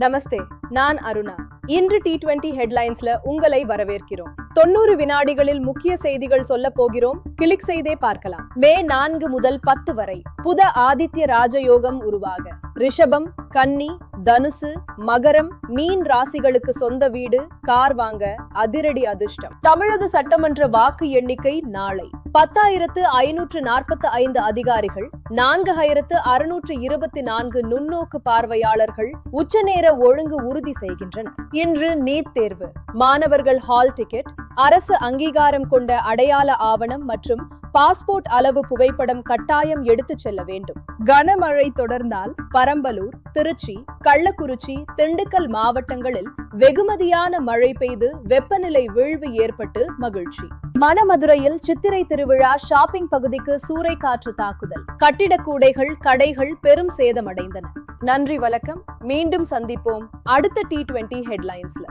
நமஸ்தே, நான் அருணா. இன்று T20 ஹெட்லைன்ஸ்ல உங்களை வரவேற்கிறோம். 90 வினாடிகளில் முக்கிய செய்திகள் சொல்ல போகிறோம். கிளிக் செய்தே பார்க்கலாம். மே 4 முதல் 10 வரை புத ஆதித்ய ராஜயோகம் உருவாக ரிஷபம், கன்னி, தனுசு, மகரம், மீன் ராசிகளுக்கு சொந்த வீடு, கார் வாங்க அதிரடி அதிர்ஷ்டம். தமிழக சட்டமன்ற வாக்கு எண்ணிக்கை நாளை 10,545 அதிகாரிகள், 4,624 நுண்ணோக்கு பார்வையாளர்கள் உச்சநேர ஒழுங்கு உறுதி செய்கின்றனர். இன்று நீட் தேர்வு. மாணவர்கள் ஹால் டிக்கெட், அரசு அங்கீகாரம் கொண்ட அடையாள ஆவணம் மற்றும் பாஸ்போர்ட் அளவு புகைப்படம் கட்டாயம் எடுத்துச் செல்ல வேண்டும். கனமழை தொடர்ந்தால் பரம்பலூர், திருச்சி, கள்ளக்குறிச்சி, திண்டுக்கல் மாவட்டங்களில் வெகுமதியான மழை பெய்து வெப்பநிலை வீழ்வு ஏற்பட்டு மகிழ்ச்சி. மணமதுரையில் சித்திரை திருவிழா ஷாப்பிங் பகுதிக்கு சூறைக்காற்று தாக்குதல், கட்டிடக்கூடைகள், கடைகள் பெரும் சேதமடைந்தன. நன்றி, வணக்கம். மீண்டும் சந்திப்போம் அடுத்த T20 ஹெட்லைன்ஸ்ல.